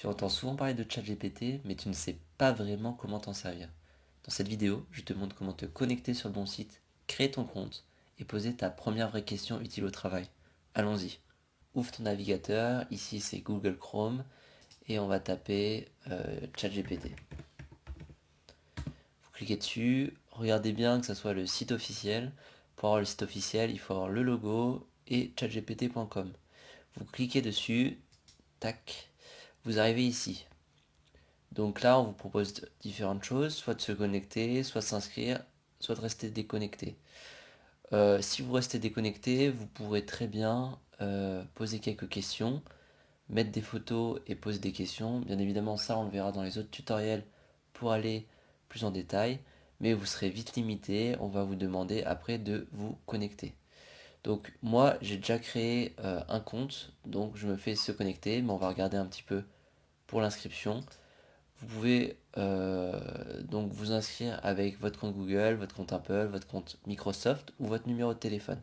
Tu entends souvent parler de ChatGPT, mais tu ne sais pas vraiment comment t'en servir. Dans cette vidéo, je te montre comment te connecter sur le bon site, créer ton compte et poser ta première vraie question utile au travail. Allons-y. Ouvre ton navigateur, ici c'est Google Chrome et on va taper ChatGPT. Vous cliquez dessus, regardez bien que ce soit le site officiel. Pour avoir le site officiel, il faut avoir le logo et chatgpt.com. Vous cliquez dessus, tac, vous arrivez ici. Donc là, on vous propose différentes choses, soit de se connecter, soit de s'inscrire, soit de rester déconnecté. Si vous restez déconnecté, vous pourrez très bien poser quelques questions, mettre des photos et poser des questions. Bien évidemment, ça, on le verra dans les autres tutoriels pour aller plus en détail, mais vous serez vite limité. On va vous demander après de vous connecter. Donc moi, j'ai déjà créé un compte, donc je me fais se connecter, mais on va regarder un petit peu pour l'inscription. Vous pouvez donc vous inscrire avec votre compte Google, votre compte Apple, votre compte Microsoft ou votre numéro de téléphone.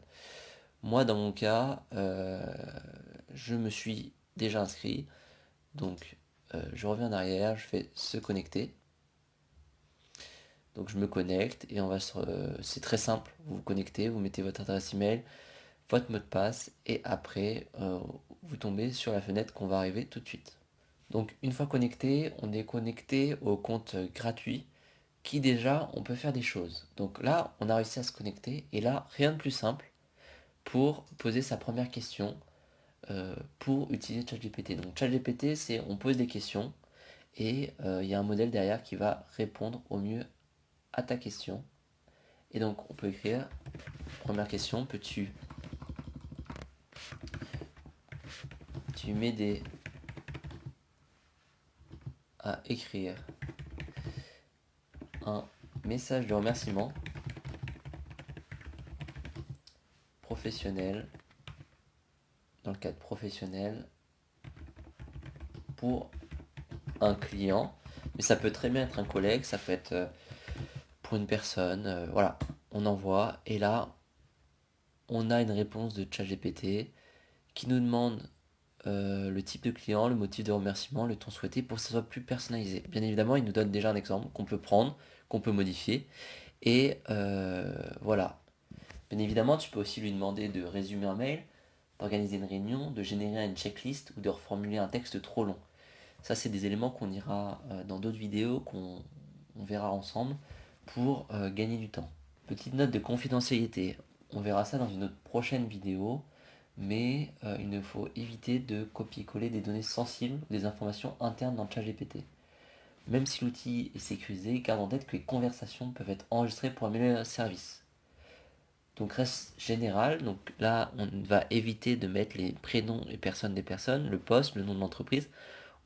Moi, dans mon cas, je me suis déjà inscrit. Donc, je reviens en arrière, je fais se connecter. Donc, je me connecte et c'est très simple. Vous vous connectez, vous mettez votre adresse email, votre mot de passe et après, vous tombez sur la fenêtre qu'on va arriver tout de suite. Donc, une fois connecté, on est connecté au compte gratuit qui déjà, on peut faire des choses. Donc là, on a réussi à se connecter, et là, rien de plus simple pour poser sa première question pour utiliser ChatGPT. Donc ChatGPT, c'est on pose des questions, et il y a un modèle derrière qui va répondre au mieux à ta question. Et donc on peut écrire, première question, tu m'aider à écrire un message de remerciement professionnel, dans le cadre professionnel, pour un client, mais ça peut très bien être un collègue, ça peut être pour une personne, voilà, on envoie, et là, on a une réponse de ChatGPT qui nous demande le type de client, le motif de remerciement, le ton souhaité pour que ça soit plus personnalisé. Bien évidemment, il nous donne déjà un exemple qu'on peut prendre, qu'on peut modifier, et voilà. Bien évidemment, tu peux aussi lui demander de résumer un mail, d'organiser une réunion, de générer une checklist ou de reformuler un texte trop long. Ça, c'est des éléments qu'on ira dans d'autres vidéos, qu'on verra ensemble pour gagner du temps. Petite note de confidentialité. On verra ça dans une autre prochaine vidéo, mais il ne faut éviter de copier-coller des données sensibles ou des informations internes dans ChatGPT. Même si l'outil est sécurisé, garde en tête que les conversations peuvent être enregistrées pour améliorer le service. Donc reste général, donc là on va éviter de mettre les prénoms et personnes des personnes, le poste, le nom de l'entreprise.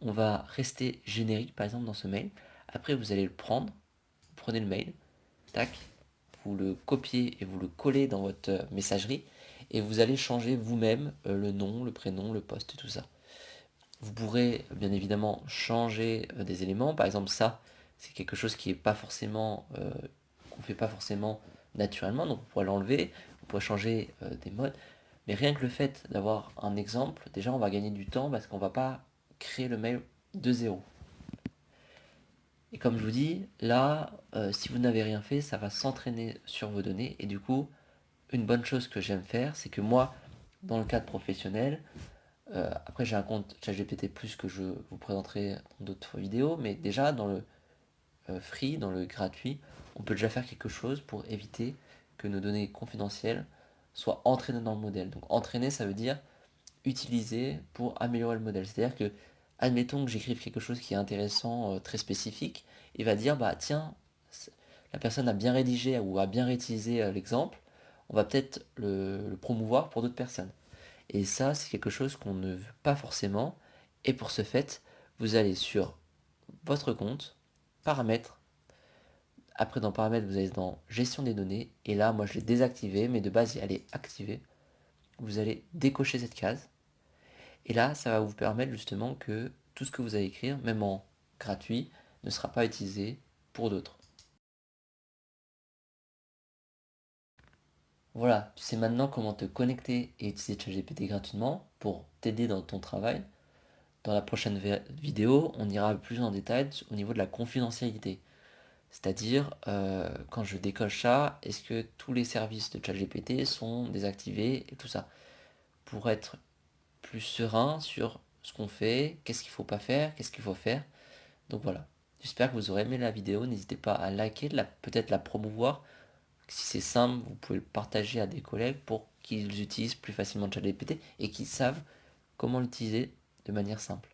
On va rester générique par exemple dans ce mail. Après vous allez le prendre, vous prenez le mail, tac, vous le copiez et vous le collez dans votre messagerie et vous allez changer vous-même le nom, le prénom, le poste, tout ça. Vous pourrez bien évidemment changer des éléments, par exemple ça, c'est quelque chose qui est pas forcément qu'on fait pas forcément naturellement, donc vous pourrez l'enlever, vous pourrez changer des modes, mais rien que le fait d'avoir un exemple, déjà on va gagner du temps parce qu'on va pas créer le mail de zéro. Et comme je vous dis, là, si vous n'avez rien fait, ça va s'entraîner sur vos données. Et du coup, une bonne chose que j'aime faire, c'est que moi, dans le cadre professionnel, après j'ai un compte ChatGPT Plus que je vous présenterai dans d'autres vidéos, mais déjà dans le free, dans le gratuit, on peut déjà faire quelque chose pour éviter que nos données confidentielles soient entraînées dans le modèle. Donc entraîner, ça veut dire utiliser pour améliorer le modèle. C'est-à-dire que, admettons que j'écrive quelque chose qui est intéressant, très spécifique, il va dire, bah tiens, la personne a bien rédigé ou a bien réutilisé l'exemple, on va peut-être le promouvoir pour d'autres personnes. Et ça, c'est quelque chose qu'on ne veut pas forcément. Et pour ce fait, vous allez sur votre compte, paramètres. Après, dans paramètres, vous allez dans gestion des données. Et là, moi, je l'ai désactivé, mais de base, elle est activée. Vous allez décocher cette case. Et là, ça va vous permettre justement que tout ce que vous allez écrire, même en gratuit, ne sera pas utilisé pour d'autres. Voilà, tu sais maintenant comment te connecter et utiliser ChatGPT gratuitement pour t'aider dans ton travail. Dans la prochaine vidéo, on ira plus en détail au niveau de la confidentialité. C'est-à-dire, quand je décoche ça, est-ce que tous les services de ChatGPT sont désactivés et tout ça, pour être plus serein sur ce qu'on fait, qu'est-ce qu'il faut pas faire, qu'est-ce qu'il faut faire. Donc voilà. J'espère que vous aurez aimé la vidéo. N'hésitez pas à liker, peut-être la promouvoir. Si c'est simple, vous pouvez le partager à des collègues pour qu'ils utilisent plus facilement ChatGPT et qu'ils savent comment l'utiliser de manière simple.